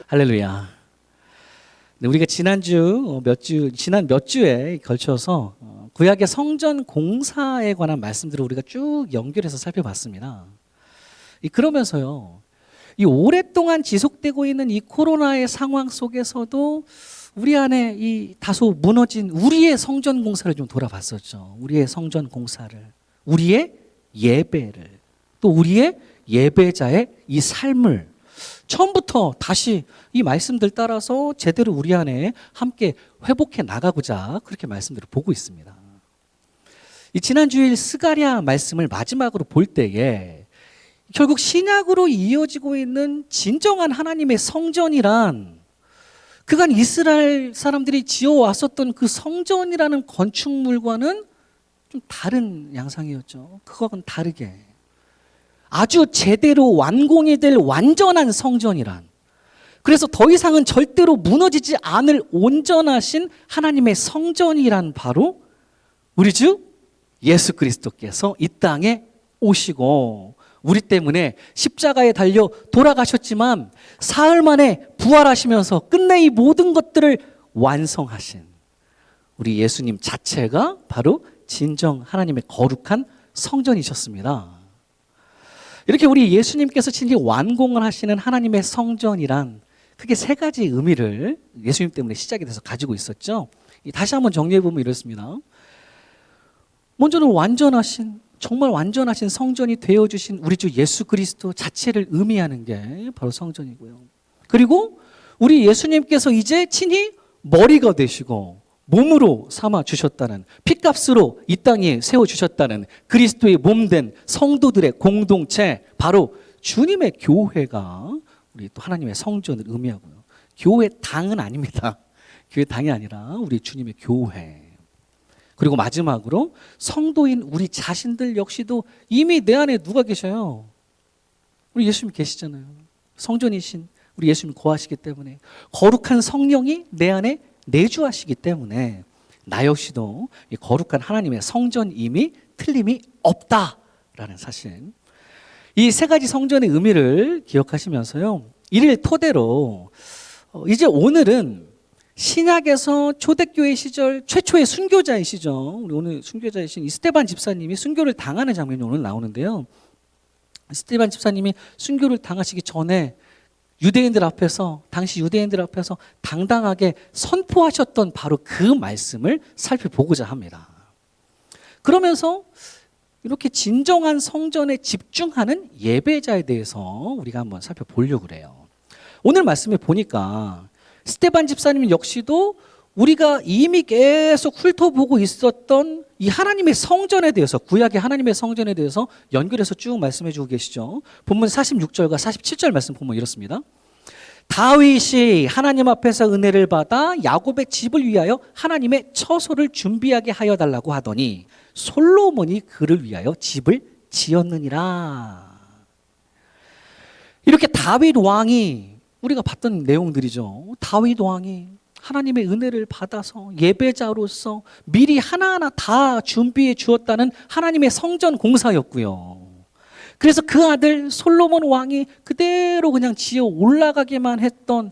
할렐루야. 네, 우리가 지난 몇 주에 걸쳐서 구약의 성전 공사에 관한 말씀들을 우리가 쭉 연결해서 살펴봤습니다. 그러면서요, 이 오랫동안 지속되고 있는 이 코로나의 상황 속에서도 우리 안에 이 다소 무너진 우리의 성전 공사를 좀 돌아봤었죠. 우리의 성전 공사를, 우리의 예배를, 또 우리의 예배자의 이 삶을 처음부터 다시 이 말씀들 따라서 제대로 우리 안에 함께 회복해 나가고자 그렇게 말씀들을 보고 있습니다. 이 지난 주일 스가랴 말씀을 마지막으로 볼 때에 결국 신약으로 이어지고 있는 진정한 하나님의 성전이란 그간 이스라엘 사람들이 지어왔었던 그 성전이라는 건축물과는 좀 다른 양상이었죠. 그거는 다르게 아주 제대로 완공이 될 완전한 성전이란, 그래서 더 이상은 절대로 무너지지 않을 온전하신 하나님의 성전이란 바로 우리 주 예수 그리스도께서 이 땅에 오시고 우리 때문에 십자가에 달려 돌아가셨지만 사흘 만에 부활하시면서 끝내 이 모든 것들을 완성하신 우리 예수님 자체가 바로 진정 하나님의 거룩한 성전이셨습니다. 이렇게 우리 예수님께서 친히 완공을 하시는 하나님의 성전이란 크게 세 가지 의미를 예수님 때문에 시작이 돼서 가지고 있었죠. 다시 한번 정리해 보면 이렇습니다. 먼저는 정말 완전하신 성전이 되어주신 우리 주 예수 그리스도 자체를 의미하는 게 바로 성전이고요. 그리고 우리 예수님께서 이제 친히 머리가 되시고 몸으로 삼아 주셨다는, 핏값으로 이 땅에 세워주셨다는 그리스도의 몸된 성도들의 공동체, 바로 주님의 교회가 우리 또 하나님의 성전을 의미하고요. 교회 당은 아닙니다. 교회 당이 아니라 우리 주님의 교회. 그리고 마지막으로 성도인 우리 자신들 역시도 이미 내 안에 누가 계셔요? 우리 예수님 계시잖아요. 성전이신 우리 예수님 거하시기 때문에 거룩한 성령이 내 안에 내주하시기 때문에 나 역시도 이 거룩한 하나님의 성전임이 틀림이 없다라는 사실, 이 세 가지 성전의 의미를 기억하시면서요, 이를 토대로 이제 오늘은 신약에서 초대교회 시절 최초의 순교자이시죠. 우리 오늘 순교자이신 이 스데반 집사님이 순교를 당하는 장면이 오늘 나오는데요. 스데반 집사님이 순교를 당하시기 전에 당시 유대인들 앞에서 당당하게 선포하셨던 바로 그 말씀을 살펴보고자 합니다. 그러면서 이렇게 진정한 성전에 집중하는 예배자에 대해서 우리가 한번 살펴보려고 그래요. 오늘 말씀에 보니까 스데반 집사님 역시도 우리가 이미 계속 훑어보고 있었던 이 하나님의 성전에 대해서, 구약의 하나님의 성전에 대해서 연결해서 쭉 말씀해 주고 계시죠. 본문 46절과 47절 말씀 보면 이렇습니다. 다윗이 하나님 앞에서 은혜를 받아 야곱의 집을 위하여 하나님의 처소를 준비하게 하여 달라고 하더니 솔로몬이 그를 위하여 집을 지었느니라. 이렇게 다윗 왕이, 우리가 봤던 내용들이죠. 다윗 왕이 하나님의 은혜를 받아서 예배자로서 미리 하나하나 다 준비해 주었다는 하나님의 성전 공사였고요. 그래서 그 아들 솔로몬 왕이 그대로 그냥 지어 올라가기만 했던,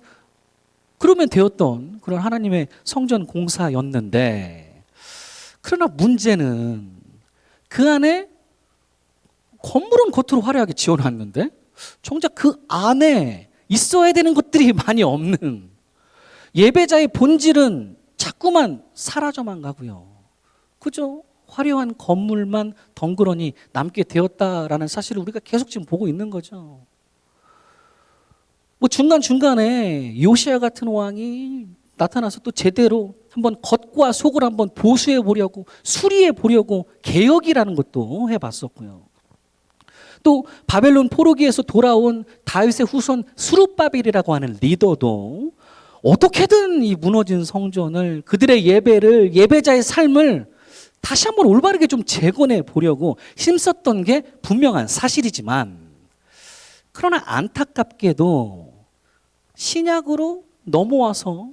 그러면 되었던 그런 하나님의 성전 공사였는데, 그러나 문제는 그 안에 건물은 겉으로 화려하게 지어놨는데 정작 그 안에 있어야 되는 것들이 많이 없는, 예배자의 본질은 자꾸만 사라져만 가고요. 그죠? 화려한 건물만 덩그러니 남게 되었다라는 사실을 우리가 계속 지금 보고 있는 거죠. 중간중간에 요시야 같은 왕이 나타나서 또 제대로 한번 겉과 속을 한번 보수해 보려고, 수리해 보려고 개혁이라는 것도 해봤었고요. 또 바벨론 포로기에서 돌아온 다윗의 후손 스룹바벨이라고 하는 리더도 어떻게든 이 무너진 성전을, 그들의 예배를, 예배자의 삶을 다시 한번 올바르게 좀 재건해 보려고 힘썼던 게 분명한 사실이지만, 그러나 안타깝게도 신약으로 넘어와서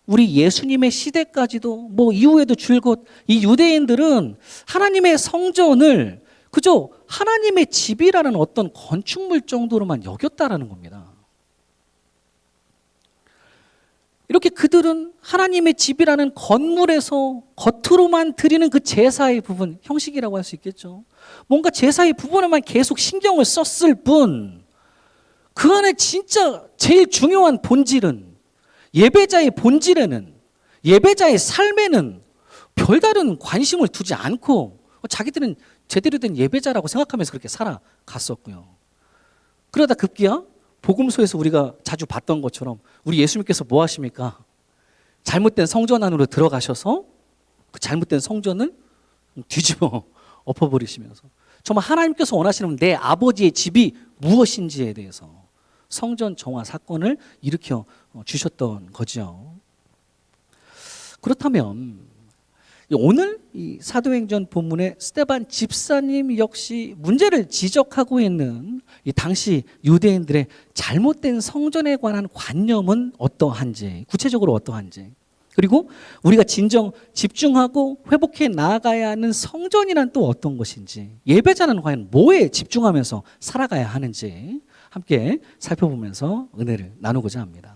우리 예수님의 시대까지도 이후에도 줄곧 이 유대인들은 하나님의 성전을 그저 하나님의 집이라는 어떤 건축물 정도로만 여겼다라는 겁니다. 이렇게 그들은 하나님의 집이라는 건물에서 겉으로만 드리는 그 제사의 부분, 형식이라고 할 수 있겠죠. 뭔가 제사의 부분에만 계속 신경을 썼을 뿐, 그 안에 진짜 제일 중요한 본질은, 예배자의 본질에는, 예배자의 삶에는 별다른 관심을 두지 않고 자기들은 제대로 된 예배자라고 생각하면서 그렇게 살아갔었고요. 그러다 급기야 복음서에서 우리가 자주 봤던 것처럼 우리 예수님께서 뭐 하십니까? 잘못된 성전 안으로 들어가셔서 그 잘못된 성전을 뒤집어 엎어버리시면서 정말 하나님께서 원하시는 내 아버지의 집이 무엇인지에 대해서 성전 정화 사건을 일으켜 주셨던 거죠. 그렇다면 오늘 이 사도행전 본문의 스데반 집사님 역시 문제를 지적하고 있는 이 당시 유대인들의 잘못된 성전에 관한 관념은 어떠한지, 구체적으로 어떠한지, 그리고 우리가 진정 집중하고 회복해 나아가야 하는 성전이란 또 어떤 것인지, 예배자는 과연 뭐에 집중하면서 살아가야 하는지 함께 살펴보면서 은혜를 나누고자 합니다.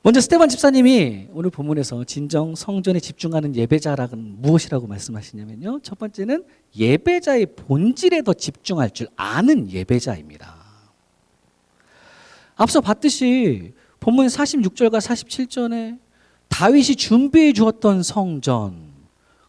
먼저 스데반 집사님이 오늘 본문에서 진정 성전에 집중하는 예배자란 무엇이라고 말씀하시냐면요, 첫 번째는 예배자의 본질에 더 집중할 줄 아는 예배자입니다. 앞서 봤듯이 본문 46절과 47절에 다윗이 준비해 주었던 성전,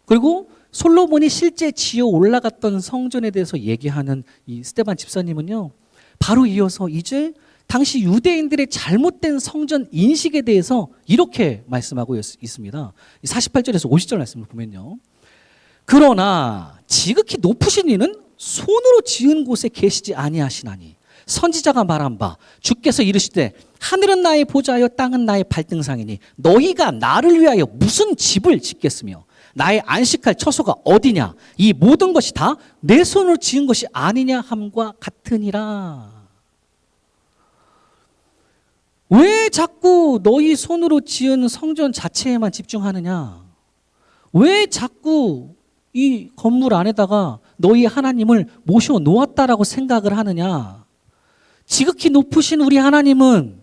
그리고 솔로몬이 실제 지어 올라갔던 성전에 대해서 얘기하는 이 스데반 집사님은요, 바로 이어서 이제 당시 유대인들의 잘못된 성전 인식에 대해서 이렇게 말씀하고 있습니다. 48절에서 50절 말씀을 보면요, 그러나 지극히 높으신 이는 손으로 지은 곳에 계시지 아니하시나니 선지자가 말한 바 주께서 이르시되 하늘은 나의 보좌여 땅은 나의 발등상이니 너희가 나를 위하여 무슨 집을 짓겠으며 나의 안식할 처소가 어디냐, 이 모든 것이 다 내 손으로 지은 것이 아니냐 함과 같으니라. 왜 자꾸 너희 손으로 지은 성전 자체에만 집중하느냐? 왜 자꾸 이 건물 안에다가 너희 하나님을 모셔 놓았다라고 생각을 하느냐? 지극히 높으신 우리 하나님은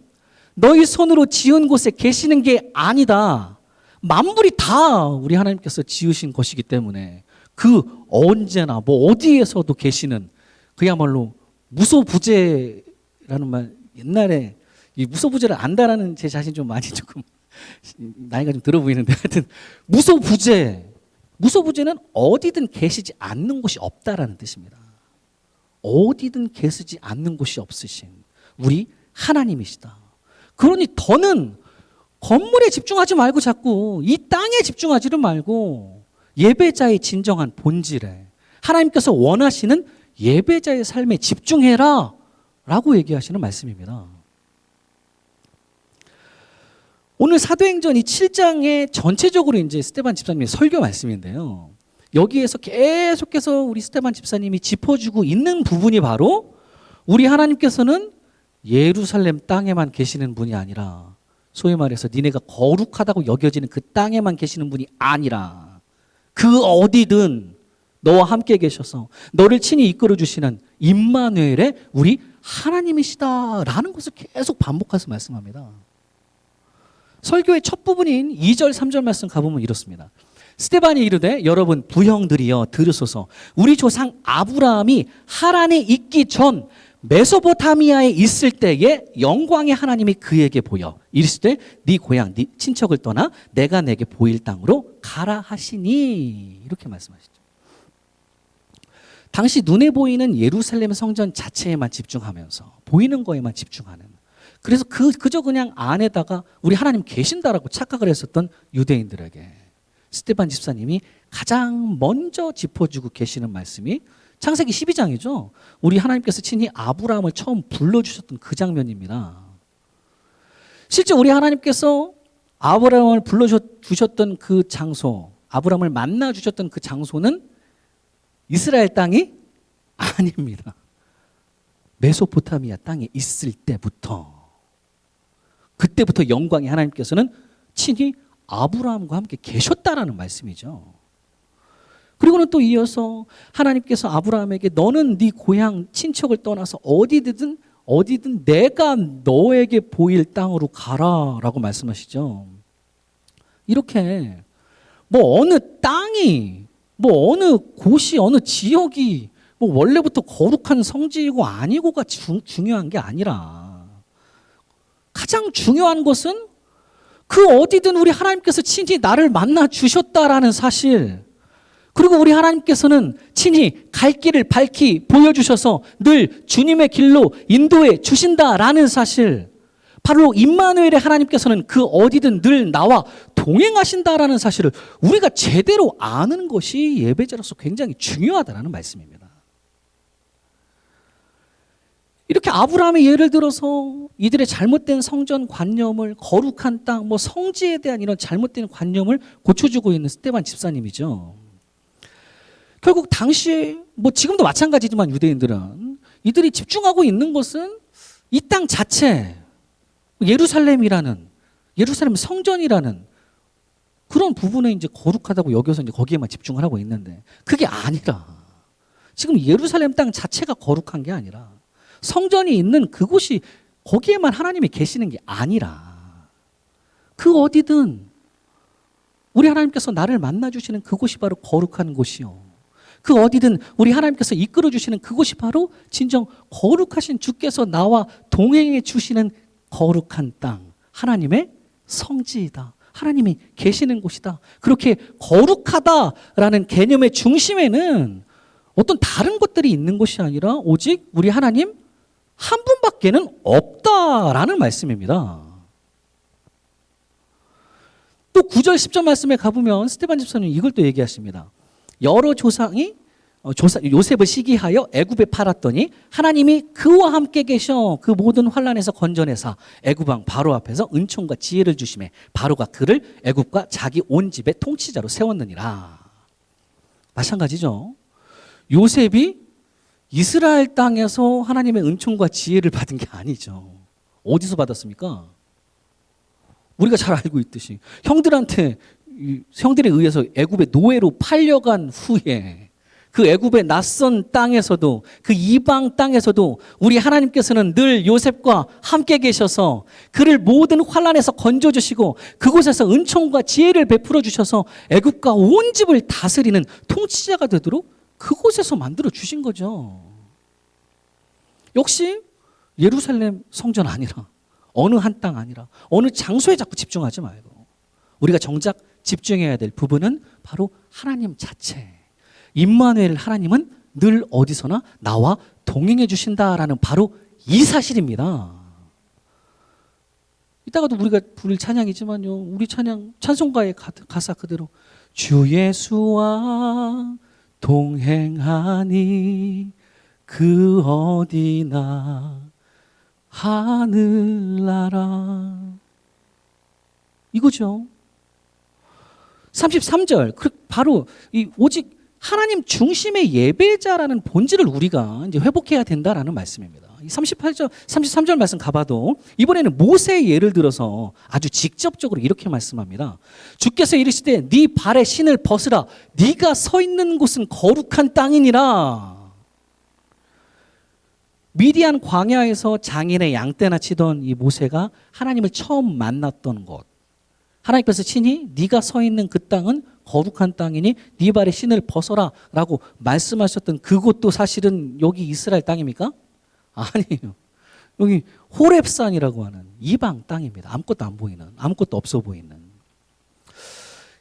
너희 손으로 지은 곳에 계시는 게 아니다. 만물이 다 우리 하나님께서 지으신 것이기 때문에 그 언제나 뭐 어디에서도 계시는, 그야말로 무소부재라는 말, 옛날에 이 무소부재를 안다라는 제 자신 좀 많이 조금 나이가 좀 들어 보이는데, 하여튼 무소부재는 어디든 계시지 않는 곳이 없다라는 뜻입니다. 어디든 계시지 않는 곳이 없으신 우리 하나님이시다. 그러니 더는 건물에 집중하지 말고 자꾸 이 땅에 집중하지를 말고 예배자의 진정한 본질에, 하나님께서 원하시는 예배자의 삶에 집중해라 라고 얘기하시는 말씀입니다. 오늘 사도행전 이 7장의 전체적으로 이제 스데반 집사님의 설교 말씀인데요, 여기에서 계속해서 우리 스데반 집사님이 짚어주고 있는 부분이 바로 우리 하나님께서는 예루살렘 땅에만 계시는 분이 아니라, 소위 말해서 니네가 거룩하다고 여겨지는 그 땅에만 계시는 분이 아니라 그 어디든 너와 함께 계셔서 너를 친히 이끌어 주시는 임마누엘의 우리 하나님이시다라는 것을 계속 반복해서 말씀합니다. 설교의 첫 부분인 2절 3절 말씀 가보면 이렇습니다. 스데반이 이르되 여러분 부형들이여 들으소서, 우리 조상 아브라함이 하란에 있기 전 메소포타미아에 있을 때에 영광의 하나님이 그에게 보여 이르시되 네 고향 네 친척을 떠나 내가 내게 보일 땅으로 가라 하시니, 이렇게 말씀하시죠. 당시 눈에 보이는 예루살렘 성전 자체에만 집중하면서 보이는 거에만 집중하는, 그래서 그저 그냥 안에다가 우리 하나님 계신다라고 착각을 했었던 유대인들에게 스데반 집사님이 가장 먼저 짚어주고 계시는 말씀이 창세기 12장이죠. 우리 하나님께서 친히 아브라함을 처음 불러주셨던 그 장면입니다. 실제 우리 하나님께서 아브라함을 불러주셨던 그 장소, 아브라함을 만나주셨던 그 장소는 이스라엘 땅이 아닙니다. 메소포타미아 땅에 있을 때부터, 그때부터 영광의 하나님께서는 친히 아브라함과 함께 계셨다라는 말씀이죠. 그리고는 또 이어서 하나님께서 아브라함에게 너는 네 고향 친척을 떠나서 어디든 어디든 내가 너에게 보일 땅으로 가라라고 말씀하시죠. 이렇게 뭐 어느 땅이 뭐 어느 곳이 어느 지역이 뭐 원래부터 거룩한 성지이고 아니고가 중요한 게 아니라 가장 중요한 것은 그 어디든 우리 하나님께서 친히 나를 만나 주셨다라는 사실, 그리고 우리 하나님께서는 친히 갈 길을 밝히 보여주셔서 늘 주님의 길로 인도해 주신다라는 사실, 바로 임마누엘의 하나님께서는 그 어디든 늘 나와 동행하신다라는 사실을 우리가 제대로 아는 것이 예배자로서 굉장히 중요하다는 말씀입니다. 이렇게 아브라함의 예를 들어서 이들의 잘못된 성전 관념을, 거룩한 땅, 뭐 성지에 대한 이런 잘못된 관념을 고쳐주고 있는 스데반 집사님이죠. 결국 당시에 뭐 지금도 마찬가지지만 유대인들은 이들이 집중하고 있는 것은 이 땅 자체, 예루살렘이라는, 예루살렘 성전이라는 그런 부분에 이제 거룩하다고 여겨서 이제 거기에만 집중을 하고 있는데, 그게 아니라 지금 예루살렘 땅 자체가 거룩한 게 아니라 성전이 있는 그곳이, 거기에만 하나님이 계시는 게 아니라 그 어디든 우리 하나님께서 나를 만나 주시는 그곳이 바로 거룩한 곳이요, 그 어디든 우리 하나님께서 이끌어 주시는 그곳이 바로 진정 거룩하신 주께서 나와 동행해 주시는 거룩한 땅, 하나님의 성지이다, 하나님이 계시는 곳이다. 그렇게 거룩하다라는 개념의 중심에는 어떤 다른 것들이 있는 것이 아니라 오직 우리 하나님 한 분밖에는 없다라는 말씀입니다. 또 9절 10절 말씀에 가보면 스데반 집사님 이걸 또 얘기하십니다. 여러 조상이 요셉을 시기하여 애굽에 팔았더니 하나님이 그와 함께 계셔 그 모든 환난에서 건져내사 애굽 왕 바로 앞에서 은총과 지혜를 주심에 바로가 그를 애굽과 자기 온 집의 통치자로 세웠느니라. 마찬가지죠. 요셉이 이스라엘 땅에서 하나님의 은총과 지혜를 받은 게 아니죠. 어디서 받았습니까? 우리가 잘 알고 있듯이 형들에 의해서 애굽의 노예로 팔려간 후에 그 애굽의 낯선 땅에서도, 그 이방 땅에서도 우리 하나님께서는 늘 요셉과 함께 계셔서 그를 모든 환난에서 건져주시고 그곳에서 은총과 지혜를 베풀어 주셔서 애굽과 온 집을 다스리는 통치자가 되도록 그곳에서 만들어 주신 거죠. 역시 예루살렘 성전 아니라, 어느 한 땅 아니라, 어느 장소에 자꾸 집중하지 말고 우리가 정작 집중해야 될 부분은 바로 하나님 자체, 임마누엘 하나님은 늘 어디서나 나와 동행해 주신다라는 바로 이 사실입니다. 이따가도 우리가 부를 찬양이지만요, 우리 찬송가의 가사 그대로 주 예수와 동행하니 그 어디나 하늘나라, 이거죠. 33절 바로 이 오직 하나님 중심의 예배자라는 본질을 우리가 이제 회복해야 된다라는 말씀입니다. 38절, 33절 말씀 가봐도 이번에는 모세의 예를 들어서 아주 직접적으로 이렇게 말씀합니다. 주께서 이르시되 네 발의 신을 벗으라. 네가 서 있는 곳은 거룩한 땅이니라. 미디안 광야에서 장인의 양떼나 치던 이 모세가 하나님을 처음 만났던 곳, 하나님께서 친히 네가 서 있는 그 땅은 거룩한 땅이니 네 발의 신을 벗어라 라고 말씀하셨던 그곳도 사실은 여기 이스라엘 땅입니까? 아니에요. 여기 호렙산이라고 하는 이방 땅입니다. 아무것도 안 보이는, 아무것도 없어 보이는.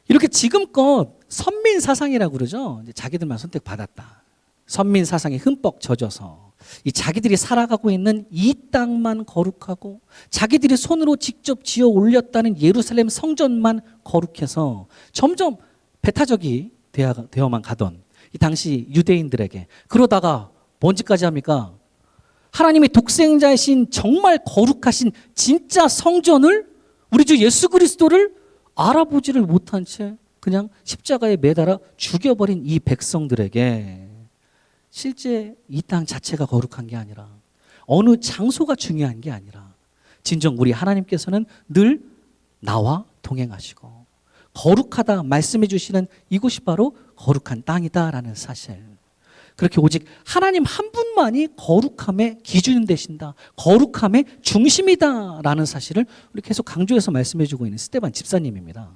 이렇게 지금껏 선민사상이라고 그러죠. 이제 자기들만 선택받았다. 선민사상에 흠뻑 젖어서 이 자기들이 살아가고 있는 이 땅만 거룩하고 자기들이 손으로 직접 지어 올렸다는 예루살렘 성전만 거룩해서 점점 배타적이 되어만 가던 이 당시 유대인들에게, 그러다가 뭔지까지 합니까? 하나님의 독생자이신 정말 거룩하신 진짜 성전을, 우리 주 예수 그리스도를 알아보지를 못한 채 그냥 십자가에 매달아 죽여버린 이 백성들에게 실제 이 땅 자체가 거룩한 게 아니라, 어느 장소가 중요한 게 아니라 진정 우리 하나님께서는 늘 나와 동행하시고 거룩하다 말씀해 주시는 이곳이 바로 거룩한 땅이다라는 사실, 그렇게 오직 하나님 한 분만이 거룩함의 기준 되신다. 거룩함의 중심이다라는 사실을 우리 계속 강조해서 말씀해주고 있는 스데반 집사님입니다.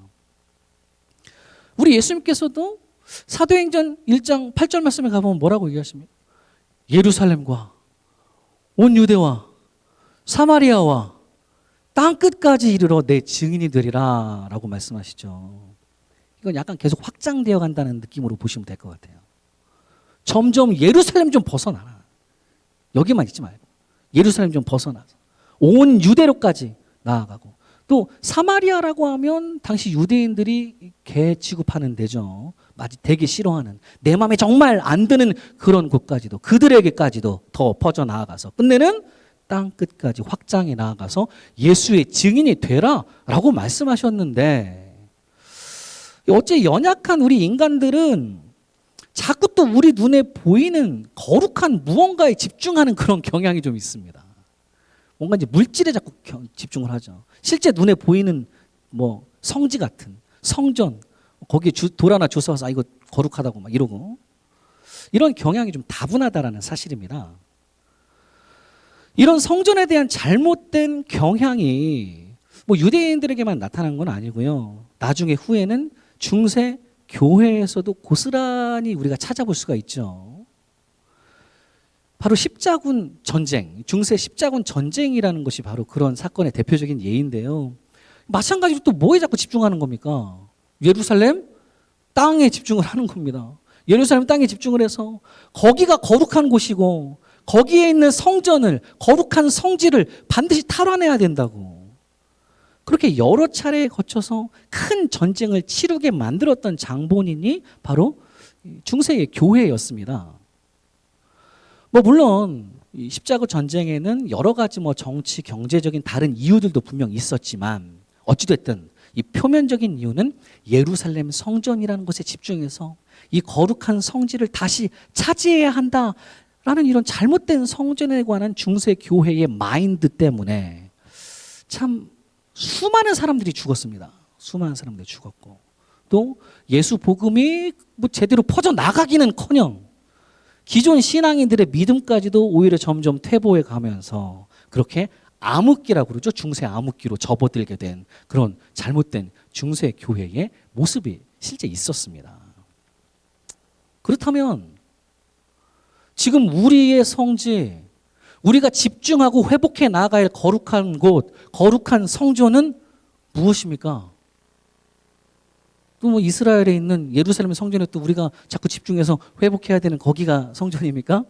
우리 예수님께서도 사도행전 1장 8절 말씀에 가보면 뭐라고 얘기하십니까? 예루살렘과 온 유대와 사마리아와 땅끝까지 이르러 내 증인이 되리라 라고 말씀하시죠. 이건 약간 계속 확장되어 간다는 느낌으로 보시면 될 것 같아요. 점점 예루살렘 좀 벗어나라. 여기만 있지 말고 예루살렘 좀 벗어나서 온 유대로까지 나아가고, 또 사마리아라고 하면 당시 유대인들이 개 취급하는 데죠. 되게 싫어하는, 내 마음에 정말 안 드는 그런 곳까지도, 그들에게까지도 더 퍼져나아가서 끝내는 땅 끝까지 확장해 나아가서 예수의 증인이 되라 라고 말씀하셨는데, 어째 연약한 우리 인간들은 자꾸 또 우리 눈에 보이는 거룩한 무언가에 집중하는 그런 경향이 좀 있습니다. 뭔가 이제 물질에 자꾸 집중을 하죠. 실제 눈에 보이는 뭐 성지 같은 성전, 거기에 돌 하나 주워서 이거 거룩하다고 막 이러고, 이런 경향이 좀 다분하다라는 사실입니다. 이런 성전에 대한 잘못된 경향이 뭐 유대인들에게만 나타난 건 아니고요. 나중에 후에는 중세 교회에서도 고스란히 우리가 찾아볼 수가 있죠. 바로 십자군 전쟁, 중세 십자군 전쟁이라는 것이 바로 그런 사건의 대표적인 예인데요. 마찬가지로 또 뭐에 자꾸 집중하는 겁니까? 예루살렘 땅에 집중을 하는 겁니다. 예루살렘 땅에 집중을 해서 거기가 거룩한 곳이고 거기에 있는 성전을, 거룩한 성지를 반드시 탈환해야 된다고. 그렇게 여러 차례에 거쳐서 큰 전쟁을 치르게 만들었던 장본인이 바로 중세의 교회였습니다. 뭐 물론 이 십자가 전쟁에는 여러 가지 뭐 정치, 경제적인 다른 이유들도 분명 있었지만, 어찌됐든 이 표면적인 이유는 예루살렘 성전이라는 것에 집중해서 이 거룩한 성지를 다시 차지해야 한다라는 이런 잘못된 성전에 관한 중세 교회의 마인드 때문에 참 수많은 사람들이 죽었습니다. 수많은 사람들이 죽었고, 또 예수 복음이 뭐 제대로 퍼져 나가기는커녕 기존 신앙인들의 믿음까지도 오히려 점점 퇴보해 가면서 그렇게 암흑기라고 그러죠. 중세 암흑기로 접어들게 된 그런 잘못된 중세 교회의 모습이 실제 있었습니다. 그렇다면 지금 우리의 성지, 우리가 집중하고 회복해 나아가야 할 거룩한 곳, 거룩한 성전은 무엇입니까? 또 뭐 이스라엘에 있는 예루살렘 성전에 또 우리가 자꾸 집중해서 회복해야 되는 거기가 성전입니까?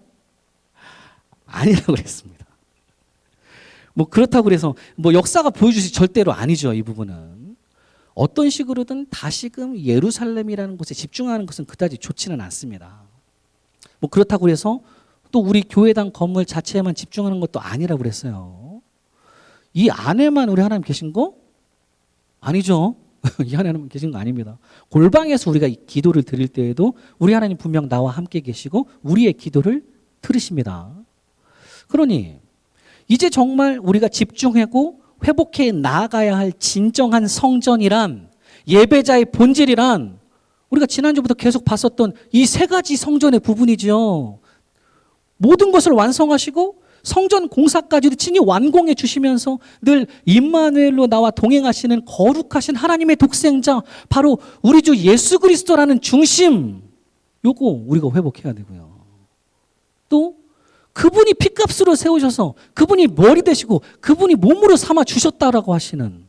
아니라고 그랬습니다. 뭐 그렇다고 그래서 뭐 역사가 보여주시 절대로 아니죠. 이 부분은 어떤 식으로든 다시금 예루살렘이라는 곳에 집중하는 것은 그다지 좋지는 않습니다. 뭐 그렇다고 해서 또 우리 교회당 건물 자체에만 집중하는 것도 아니라고 그랬어요. 이 안에만 우리 하나님 계신 거 아니죠. 이 하나님 계신 거 아닙니다. 골방에서 우리가 이 기도를 드릴 때에도 우리 하나님 분명 나와 함께 계시고 우리의 기도를 들으십니다. 그러니 이제 정말 우리가 집중하고 회복해 나아가야 할 진정한 성전이란, 예배자의 본질이란, 우리가 지난주부터 계속 봤었던 이 세 가지 성전의 부분이죠. 모든 것을 완성하시고 성전 공사까지도 친히 완공해 주시면서 늘 임마누엘로 나와 동행하시는 거룩하신 하나님의 독생자, 바로 우리 주 예수 그리스도라는 중심, 요거 우리가 회복해야 되고요. 또 그분이 핏값으로 세우셔서 그분이 머리 되시고 그분이 몸으로 삼아 주셨다라고 하시는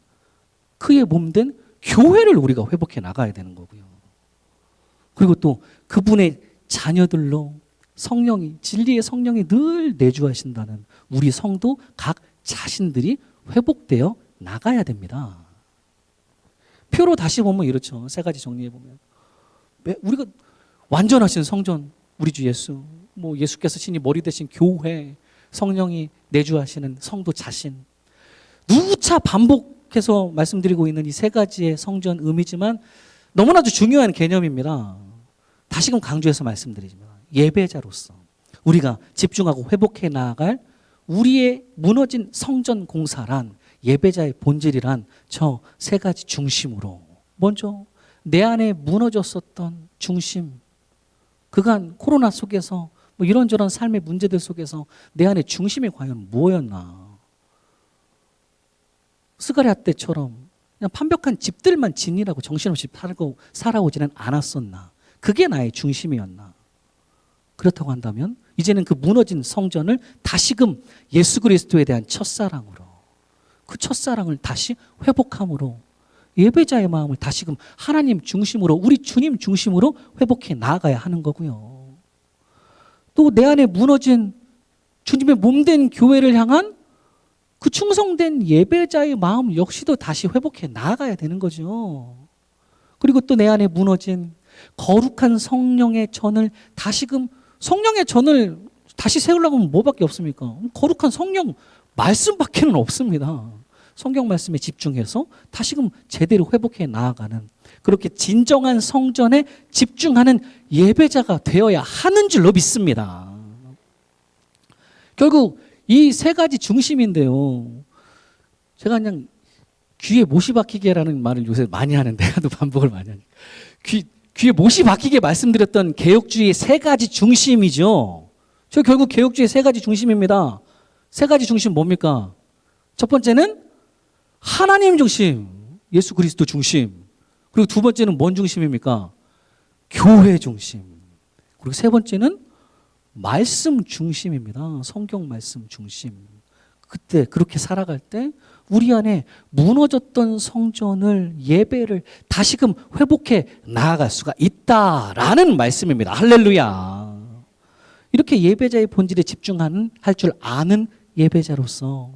그의 몸된 교회를 우리가 회복해 나가야 되는 거고요. 그리고 또 그분의 자녀들로 성령이, 진리의 성령이 늘 내주하신다는 우리 성도 각 자신들이 회복되어 나가야 됩니다. 표로 다시 보면 이렇죠. 세 가지 정리해 보면 우리가 완전하신 성전, 우리 주 예수, 뭐 예수께서 친히 머리 되신 교회, 성령이 내주하시는 성도 자신, 누차 반복해서 말씀드리고 있는 이 세 가지의 성전 의미지만 너무나도 중요한 개념입니다. 다시금 강조해서 말씀드리지만 예배자로서 우리가 집중하고 회복해 나아갈 우리의 무너진 성전 공사란, 예배자의 본질이란 저 세 가지 중심으로, 먼저 내 안에 무너졌었던 중심, 그간 코로나 속에서 뭐 이런저런 삶의 문제들 속에서 내 안에 중심이 과연 뭐였나? 스가랴 때처럼 그냥 판벽한 집들만 지니라고 정신없이 살아오지는 않았었나? 그게 나의 중심이었나? 그렇다고 한다면 이제는 그 무너진 성전을 다시금 예수 그리스도에 대한 첫사랑으로, 그 첫사랑을 다시 회복함으로, 예배자의 마음을 다시금 하나님 중심으로, 우리 주님 중심으로 회복해 나아가야 하는 거고요. 또 내 안에 무너진 주님의 몸된 교회를 향한 그 충성된 예배자의 마음 역시도 다시 회복해 나아가야 되는 거죠. 그리고 또 내 안에 무너진 거룩한 성령의 전을 다시금, 성령의 전을 다시 세우려고 하면 뭐밖에 없습니까? 거룩한 성령 말씀밖에는 없습니다. 성경 말씀에 집중해서 다시금 제대로 회복해 나아가는, 그렇게 진정한 성전에 집중하는 예배자가 되어야 하는 줄로 믿습니다. 결국 이 세 가지 중심인데요. 제가 그냥 귀에 못이 박히게라는 말을 요새 많이 하는데, 하도 반복을 많이 하니까. 귀에 못이 박히게 말씀드렸던 개혁주의의 세 가지 중심이죠. 저 결국 개혁주의의 세 가지 중심입니다. 세 가지 중심 뭡니까? 첫 번째는 하나님 중심, 예수 그리스도 중심. 그리고 두 번째는 뭔 중심입니까? 교회 중심. 그리고 세 번째는 말씀 중심입니다. 성경 말씀 중심. 그때 그렇게 살아갈 때 우리 안에 무너졌던 성전을, 예배를 다시금 회복해 나아갈 수가 있다라는 말씀입니다. 할렐루야. 이렇게 예배자의 본질에 집중하는, 할 줄 아는 예배자로서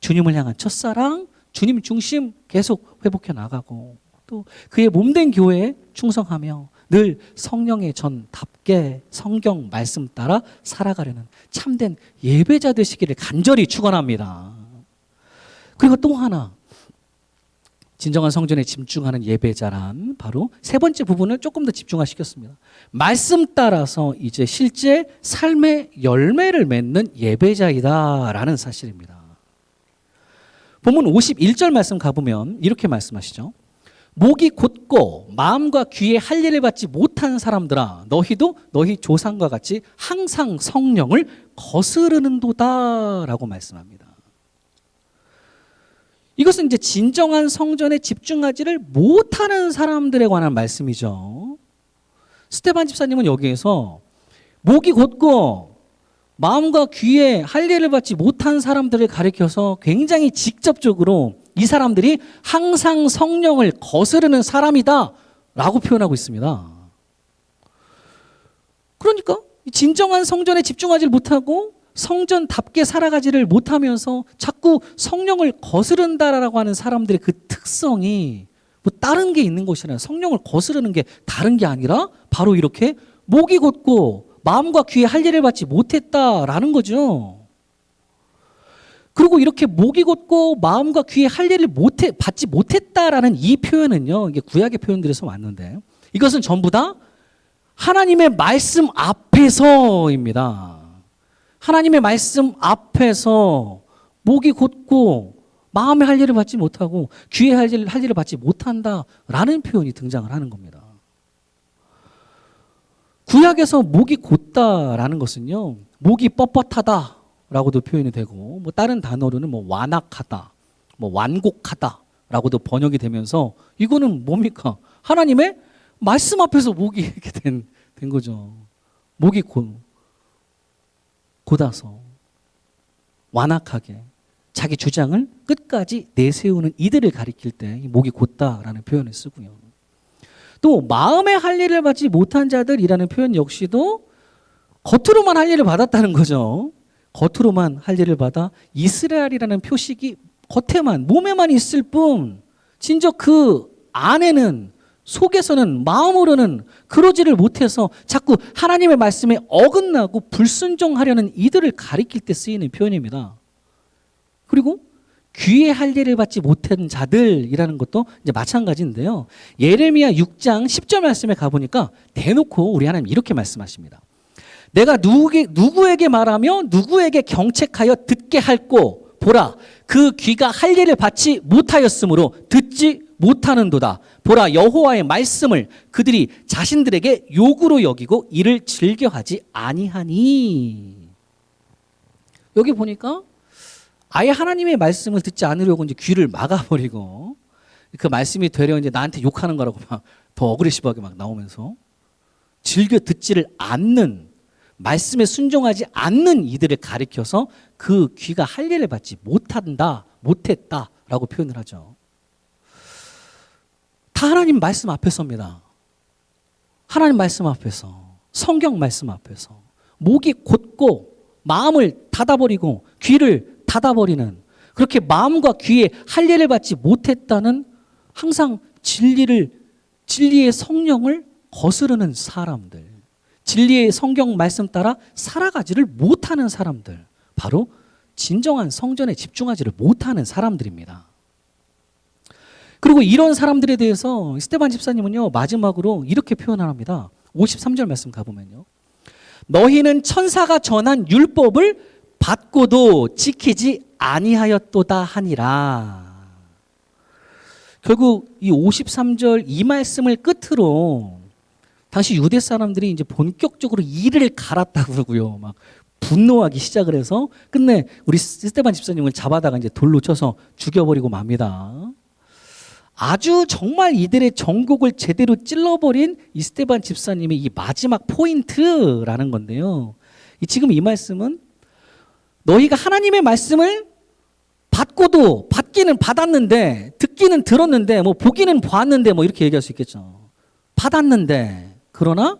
주님을 향한 첫사랑, 주님 중심 계속 회복해 나가고, 또 그의 몸된 교회에 충성하며 늘 성령의 전답게 성경 말씀 따라 살아가려는 참된 예배자 되시기를 간절히 축원합니다. 그리고 또 하나, 진정한 성전에 집중하는 예배자란 바로 세 번째 부분을 조금 더 집중화시켰습니다. 말씀 따라서 이제 실제 삶의 열매를 맺는 예배자이다라는 사실입니다. 본문 51절 말씀 가보면 이렇게 말씀하시죠. 목이 곧고 마음과 귀에 할 일을 받지 못한 사람들아, 너희도 너희 조상과 같이 항상 성령을 거스르는도다 라고 말씀합니다. 이것은 이제 진정한 성전에 집중하지를 못하는 사람들에 관한 말씀이죠. 스테반 집사님은 여기에서 목이 곧고 마음과 귀에 할 일을 받지 못한 사람들을 가리켜서 굉장히 직접적으로 이 사람들이 항상 성령을 거스르는 사람이다 라고 표현하고 있습니다. 그러니까 진정한 성전에 집중하지 못하고 성전답게 살아가지를 못하면서 자꾸 성령을 거스른다라고 하는 사람들의 그 특성이 뭐 다른 게 있는 것이 아니라, 성령을 거스르는 게 다른 게 아니라 바로 이렇게 목이 곧고 마음과 귀에 할 일을 받지 못했다라는 거죠. 그리고 이렇게 목이 곧고 마음과 귀에 할 일을 받지 못했다라는 이 표현은요, 이게 구약의 표현들에서 왔는데, 이것은 전부 다 하나님의 말씀 앞에서입니다. 하나님의 말씀 앞에서 목이 곧고 마음의 할 일을 받지 못하고 귀에 할 일을 받지 못한다라는 표현이 등장을 하는 겁니다. 구약에서 목이 곧다라는 것은요, 목이 뻣뻣하다라고도 표현이 되고, 뭐 다른 단어로는 뭐 완악하다, 뭐 완곡하다라고도 번역이 되면서, 이거는 뭡니까? 하나님의 말씀 앞에서 목이 이렇게 된 거죠. 목이 곧아서 완악하게 자기 주장을 끝까지 내세우는 이들을 가리킬 때 목이 곧다라는 표현을 쓰고요. 또 마음의 할 일을 받지 못한 자들이라는 표현 역시도 겉으로만 할 일을 받았다는 거죠. 겉으로만 할 일을 받아 이스라엘이라는 표식이 겉에만, 몸에만 있을 뿐 진짜 그 안에는, 속에서는, 마음으로는 그러지를 못해서 자꾸 하나님의 말씀에 어긋나고 불순종하려는 이들을 가리킬 때 쓰이는 표현입니다. 그리고 귀에 할 일을 받지 못한 자들이라는 것도 이제 마찬가지인데요. 예레미야 6장 10절 말씀에 가보니까 대놓고 우리 하나님 이렇게 말씀하십니다. 내가 누구에게 말하며 누구에게 경책하여 듣게 할꼬 보라, 그 귀가 할 일을 받지 못하였으므로 듣지 못하는도다. 보라, 여호와의 말씀을 그들이 자신들에게 욕으로 여기고 이를 즐겨하지 아니하니. 여기 보니까 아예 하나님의 말씀을 듣지 않으려고 이제 귀를 막아버리고 그 말씀이 되려 이제 나한테 욕하는 거라고 막 더 어그레시브하게 막 나오면서 즐겨 듣지를 않는, 말씀에 순종하지 않는 이들을 가리켜서 그 귀가 할례를 받지 못했다라고 표현을 하죠. 다 하나님 말씀 앞에서입니다. 하나님 말씀 앞에서, 성경 말씀 앞에서 목이 곧고 마음을 닫아버리고 귀를 닫아버리는, 그렇게 마음과 귀에 할례를 받지 못했다는, 항상 진리의 성령을 거스르는 사람들, 진리의 성경 말씀 따라 살아가지를 못하는 사람들, 바로 진정한 성전에 집중하지를 못하는 사람들입니다. 그리고 이런 사람들에 대해서 스데반 집사님은요, 마지막으로 이렇게 표현합니다. 53절 말씀 가보면요, 너희는 천사가 전한 율법을 받고도 지키지 아니하였도다 하니라. 결국 이 53절 이 말씀을 끝으로 당시 유대 사람들이 이제 본격적으로 이를 갈았다고 그러고요, 막 분노하기 시작을 해서 끝내 우리 스데반 집사님을 잡아다가 이제 돌로 쳐서 죽여버리고 맙니다. 아주 정말 이들의 정곡을 제대로 찔러버린 이 스데반 집사님의 이 마지막 포인트라는 건데요. 지금 이 말씀은 너희가 하나님의 말씀을 받고도, 받기는 받았는데, 듣기는 들었는데, 뭐 보기는 보았는데, 뭐 이렇게 얘기할 수 있겠죠. 받았는데, 그러나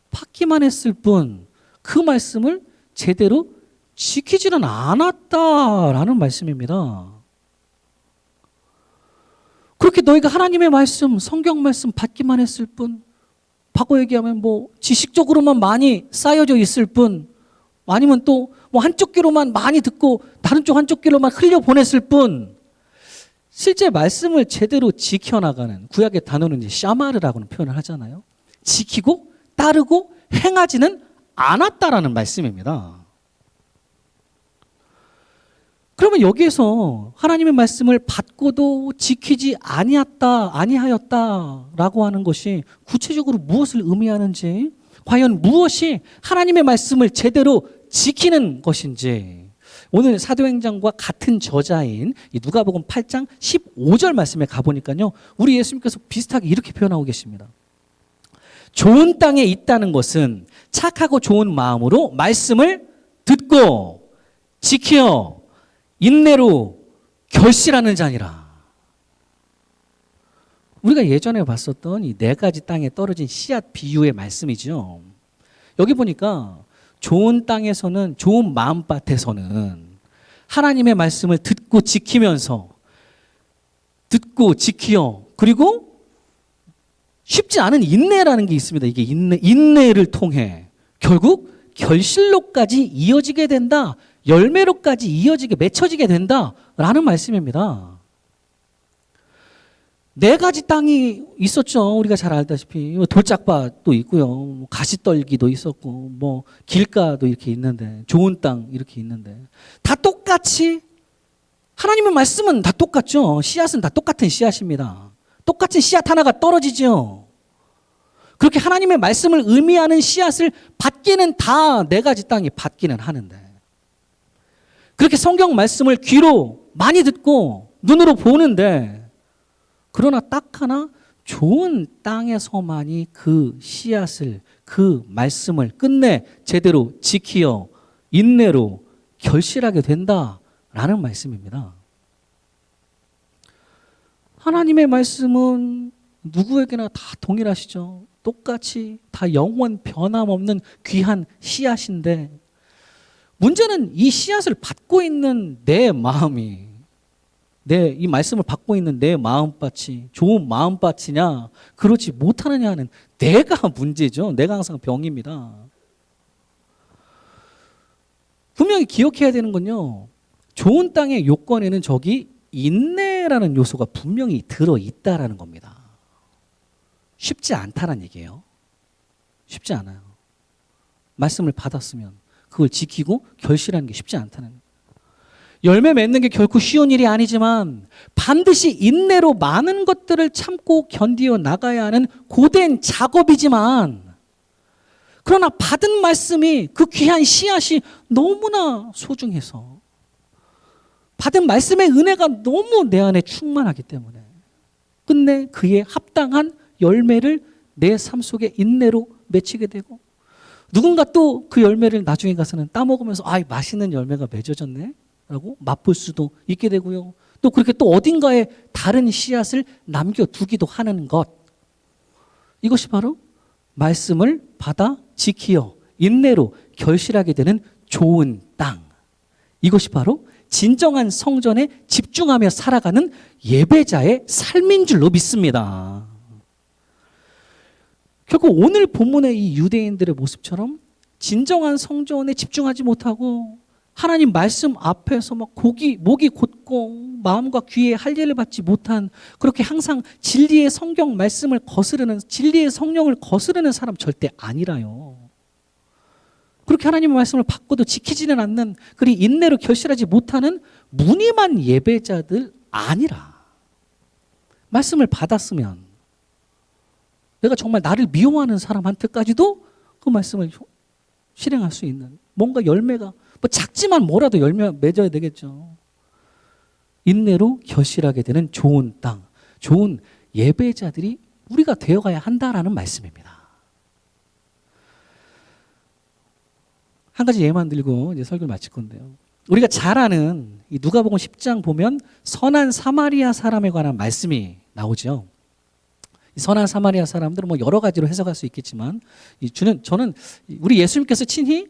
받기만 했을 뿐 그 말씀을 제대로 지키지는 않았다라는 말씀입니다. 그렇게 너희가 하나님의 말씀, 성경 말씀 받기만 했을 뿐, 바꿔 얘기하면 뭐 지식적으로만 많이 쌓여져 있을 뿐, 아니면 또 뭐 한쪽 귀로만 많이 듣고 다른 쪽 한쪽 귀로만 흘려보냈을 뿐, 실제 말씀을 제대로 지켜나가는, 구약의 단어는 이제 샤마르라고는 표현을 하잖아요. 지키고 따르고 행하지는 않았다라는 말씀입니다. 그러면 여기에서 하나님의 말씀을 받고도 지키지 아니하였다라고 하는 것이 구체적으로 무엇을 의미하는지, 과연 무엇이 하나님의 말씀을 제대로 지키는 것인지, 오늘 사도행전과 같은 저자인 누가복음 8장 15절 말씀에 가보니까요, 우리 예수님께서 비슷하게 이렇게 표현하고 계십니다. 좋은 땅에 있다는 것은 착하고 좋은 마음으로 말씀을 듣고 지키어 인내로 결실하는 자니라. 우리가 예전에 봤었던 이 4가지 땅에 떨어진 씨앗 비유의 말씀이죠. 여기 보니까 좋은 땅에서는, 좋은 마음밭에서는 하나님의 말씀을 듣고 지키면서, 듣고 지키어, 그리고 쉽지 않은 인내라는 게 있습니다. 이게 인내를 통해 결국 결실로까지 이어지게 된다, 열매로까지 이어지게, 맺혀지게 된다라는 말씀입니다. 4가지 땅이 있었죠. 우리가 잘 알다시피 돌짝밭도 있고요, 가시떨기도 있었고, 뭐 길가도 이렇게 있는데, 좋은 땅 이렇게 있는데, 다 똑같이 하나님의 말씀은 다 똑같죠. 씨앗은 다 똑같은 씨앗입니다. 똑같은 씨앗 하나가 떨어지죠. 그렇게 하나님의 말씀을 의미하는 씨앗을 받기는 다 4가지 땅이 받기는 하는데, 그렇게 성경 말씀을 귀로 많이 듣고 눈으로 보는데, 그러나 딱 하나 좋은 땅에서만이 그 씨앗을, 그 말씀을 끝내 제대로 지키어 인내로 결실하게 된다라는 말씀입니다. 하나님의 말씀은 누구에게나 다 동일하시죠. 똑같이 다 영원 변함없는 귀한 씨앗인데, 문제는 이 씨앗을 받고 있는 내 마음이, 이 말씀을 받고 있는 내 마음밭이 좋은 마음밭이냐, 그렇지 못하느냐 하는 내가 문제죠. 내가 항상 병입니다. 분명히 기억해야 되는 건요, 좋은 땅의 요건에는 저기 인내라는 요소가 분명히 들어있다라는 겁니다. 쉽지 않다는 얘기예요. 쉽지 않아요. 말씀을 받았으면 그걸 지키고 결실하는 게 쉽지 않다는. 열매 맺는 게 결코 쉬운 일이 아니지만 반드시 인내로 많은 것들을 참고 견디어 나가야 하는 고된 작업이지만, 그러나 받은 말씀이, 그 귀한 씨앗이 너무나 소중해서, 받은 말씀의 은혜가 너무 내 안에 충만하기 때문에 끝내 그에 합당한 열매를 내 삶 속에 인내로 맺히게 되고, 누군가 또 그 열매를 나중에 가서는 따먹으면서 맛있는 열매가 맺어졌네 라고 맛볼 수도 있게 되고요. 또 그렇게 또 어딘가에 다른 씨앗을 남겨두기도 하는 것, 이것이 바로 말씀을 받아 지키어 인내로 결실하게 되는 좋은 땅, 이것이 바로 진정한 성전에 집중하며 살아가는 예배자의 삶인 줄로 믿습니다. 결국 오늘 본문의 이 유대인들의 모습처럼 진정한 성전에 집중하지 못하고 하나님 말씀 앞에서 막 목이 곧고 마음과 귀에 할례를 받지 못한, 그렇게 항상 진리의 성경 말씀을 거스르는, 진리의 성령을 거스르는 사람 절대 아니라요. 그렇게 하나님의 말씀을 받고도 지키지는 않는, 그리 인내로 결실하지 못하는 무늬만 예배자들 아니라, 말씀을 받았으면 내가 정말 나를 미워하는 사람한테까지도 그 말씀을 실행할 수 있는 뭔가 열매가, 뭐 작지만 뭐라도 열매 맺어야 되겠죠. 인내로 결실하게 되는 좋은 땅, 좋은 예배자들이 우리가 되어가야 한다라는 말씀입니다. 한 가지 예만 들고 이제 설교를 마칠 건데요. 우리가 잘 아는 이 누가복음 10장 보면 선한 사마리아 사람에 관한 말씀이 나오죠. 이 선한 사마리아 사람들은 뭐 여러 가지로 해석할 수 있겠지만, 저는 우리 예수님께서 친히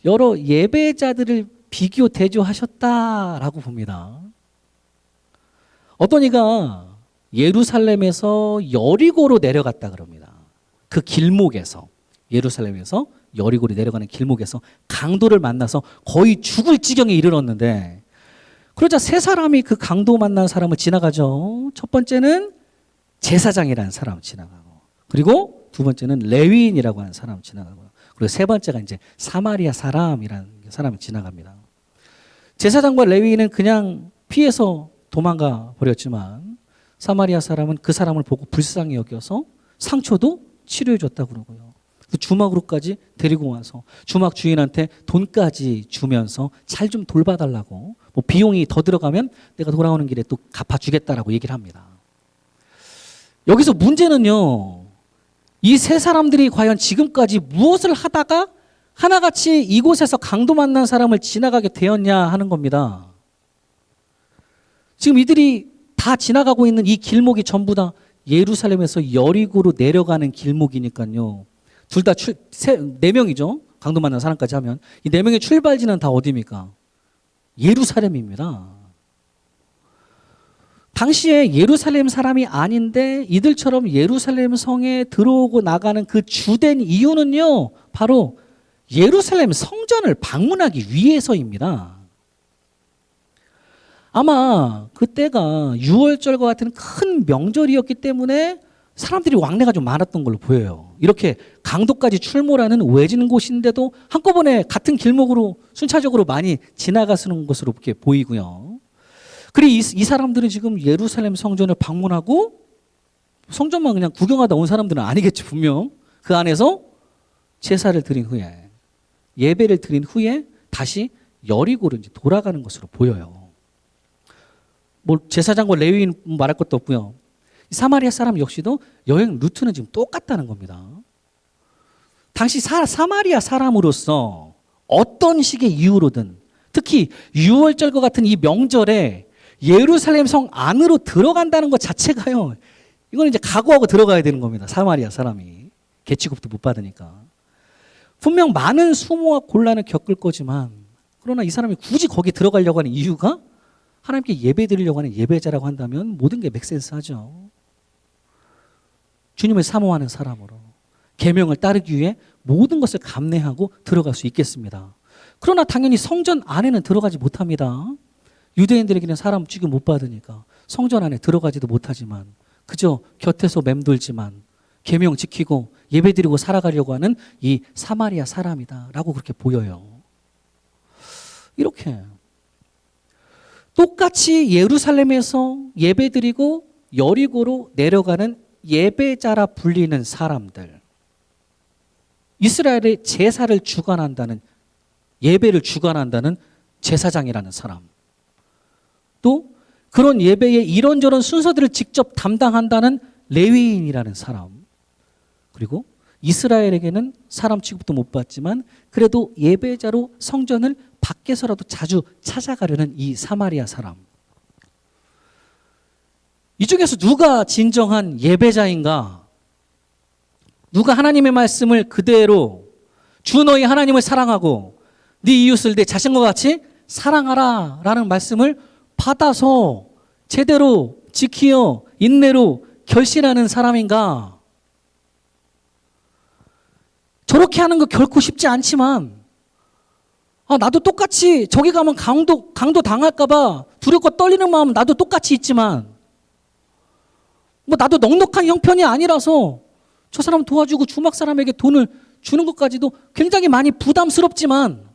여러 예배자들을 비교 대조하셨다라고 봅니다. 어떤 이가 예루살렘에서 여리고로 내려갔다 그럽니다. 그 길목에서, 예루살렘에서 여리고로 내려가는 길목에서 강도를 만나서 거의 죽을 지경에 이르렀는데, 그러자 세 사람이 그 강도 만난 사람을 지나가죠. 첫 번째는 제사장이라는 사람 지나가고, 그리고 두 번째는 레위인이라고 하는 사람 지나가고요. 그리고 세 번째가 이제 사마리아 사람이라는 사람이 지나갑니다. 제사장과 레위인은 그냥 피해서 도망가 버렸지만, 사마리아 사람은 그 사람을 보고 불쌍히 여겨서 상처도 치료해 줬다고 그러고요. 그 주막으로까지 데리고 와서 주막 주인한테 돈까지 주면서 잘 좀 돌봐달라고, 뭐 비용이 더 들어가면 내가 돌아오는 길에 또 갚아주겠다라고 얘기를 합니다. 여기서 문제는요, 이 세 사람들이 과연 지금까지 무엇을 하다가 하나같이 이곳에서 강도 만난 사람을 지나가게 되었냐 하는 겁니다. 지금 이들이 다 지나가고 있는 이 길목이 전부 다 예루살렘에서 여리고로 내려가는 길목이니까요. 둘 다 네 명이죠. 강도 만난 사람까지 하면 이 네 명의 출발지는 다 어디입니까? 예루살렘입니다. 당시에 예루살렘 사람이 아닌데 이들처럼 예루살렘 성에 들어오고 나가는 그 주된 이유는요, 바로 예루살렘 성전을 방문하기 위해서입니다. 아마 그때가 유월절과 같은 큰 명절이었기 때문에 사람들이 왕래가 좀 많았던 걸로 보여요. 이렇게 강도까지 출몰하는 외진 곳인데도 한꺼번에 같은 길목으로 순차적으로 많이 지나가시는 것으로 이렇게 보이고요. 그리고 이 사람들은 지금 예루살렘 성전을 방문하고, 성전만 그냥 구경하다 온 사람들은 아니겠지 분명. 그 안에서 제사를 드린 후에, 예배를 드린 후에 다시 여리고로 이제 돌아가는 것으로 보여요. 뭐 제사장과 레위인 말할 것도 없고요. 사마리아 사람 역시도 여행 루트는 지금 똑같다는 겁니다. 당시 사마리아 사람으로서 어떤 식의 이유로든, 특히 유월절과 같은 이 명절에 예루살렘 성 안으로 들어간다는 것 자체가요, 이건 이제 각오하고 들어가야 되는 겁니다. 사마리아 사람이 개취급도 못 받으니까. 분명 많은 수모와 곤란을 겪을 거지만, 그러나 이 사람이 굳이 거기 들어가려고 하는 이유가 하나님께 예배 드리려고 하는 예배자라고 한다면 모든 게 맥센스하죠. 주님을 사모하는 사람으로 계명을 따르기 위해 모든 것을 감내하고 들어갈 수 있겠습니다. 그러나 당연히 성전 안에는 들어가지 못합니다. 유대인들에게는 사람 취급 못 받으니까 성전 안에 들어가지도 못하지만 그저 곁에서 맴돌지만 계명 지키고 예배드리고 살아가려고 하는 이 사마리아 사람이다라고 그렇게 보여요. 이렇게 똑같이 예루살렘에서 예배드리고 여리고로 내려가는 예배자라 불리는 사람들, 이스라엘의 제사를 주관한다는, 예배를 주관한다는 제사장이라는 사람, 또 그런 예배의 이런저런 순서들을 직접 담당한다는 레위인이라는 사람, 그리고 이스라엘에게는 사람 취급도 못 받지만 그래도 예배자로 성전을 밖에서라도 자주 찾아가려는 이 사마리아 사람, 이 중에서 누가 진정한 예배자인가? 누가 하나님의 말씀을 그대로 주 너희 하나님을 사랑하고 네 이웃을 내 자신과 같이 사랑하라 라는 말씀을 받아서 제대로 지키어 인내로 결실하는 사람인가? 저렇게 하는 거 결코 쉽지 않지만, 나도 똑같이 저기 가면 강도 당할까봐 두렵고 떨리는 마음 나도 똑같이 있지만, 나도 넉넉한 형편이 아니라서 저 사람 도와주고 주막 사람에게 돈을 주는 것까지도 굉장히 많이 부담스럽지만,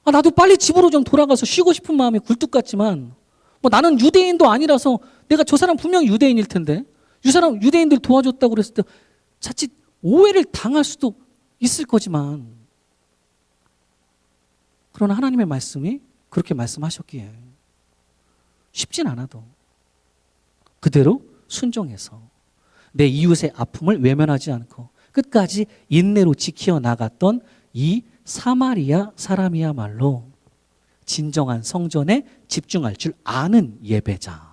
나도 빨리 집으로 좀 돌아가서 쉬고 싶은 마음이 굴뚝 같지만, 나는 유대인도 아니라서 내가 저 사람 분명히 유대인일 텐데 이 사람 유대인들 도와줬다고 그랬을 때 자칫 오해를 당할 수도 있을 거지만, 그러나 하나님의 말씀이 그렇게 말씀하셨기에 쉽진 않아도 그대로 순종해서 내 이웃의 아픔을 외면하지 않고 끝까지 인내로 지켜 나갔던 이 사마리아 사람이야말로 진정한 성전에 집중할 줄 아는 예배자,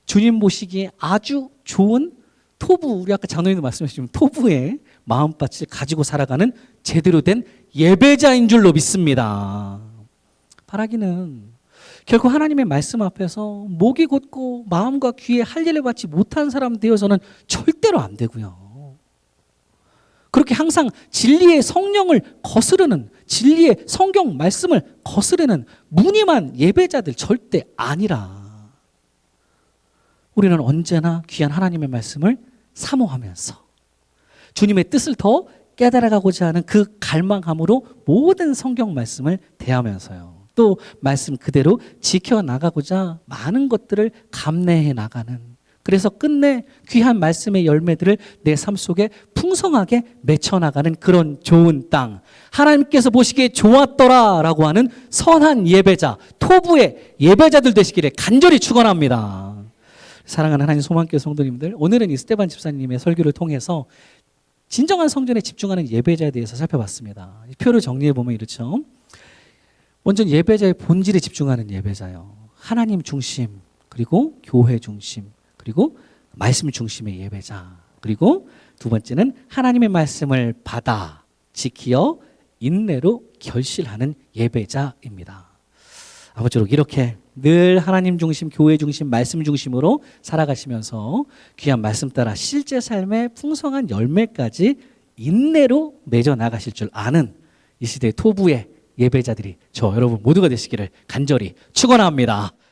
주님 보시기에 아주 좋은 토부, 우리 아까 장로님도 말씀하신 토부의 마음밭을 가지고 살아가는 제대로 된 예배자인 줄로 믿습니다. 바라기는 결코 하나님의 말씀 앞에서 목이 곧고 마음과 귀에 할례를 받지 못한 사람 되어서는 절대로 안 되고요. 그렇게 항상 진리의 성령을 거스르는, 진리의 성경 말씀을 거스르는 무늬만 예배자들 절대 아니라, 우리는 언제나 귀한 하나님의 말씀을 사모하면서 주님의 뜻을 더 깨달아가고자 하는 그 갈망함으로 모든 성경 말씀을 대하면서요, 또 말씀 그대로 지켜나가고자 많은 것들을 감내해 나가는, 그래서 끝내 귀한 말씀의 열매들을 내 삶 속에 풍성하게 맺혀나가는 그런 좋은 땅, 하나님께서 보시기에 좋았더라 라고 하는 선한 예배자, 토부의 예배자들 되시기를 간절히 축원합니다. 사랑하는 하나님 소망교회 성도님들, 오늘은 이 스테반 집사님의 설교를 통해서 진정한 성전에 집중하는 예배자에 대해서 살펴봤습니다. 표를 정리해 보면 이렇죠. 먼저 예배자의 본질에 집중하는 예배자요, 하나님 중심, 그리고 교회 중심, 그리고 말씀 중심의 예배자, 그리고 두 번째는 하나님의 말씀을 받아 지키어 인내로 결실하는 예배자입니다. 아무쪼록 이렇게 늘 하나님 중심, 교회 중심, 말씀 중심으로 살아가시면서 귀한 말씀 따라 실제 삶의 풍성한 열매까지 인내로 맺어 나가실 줄 아는 이 시대의 토부의 예배자들이 저 여러분 모두가 되시기를 간절히 축원합니다.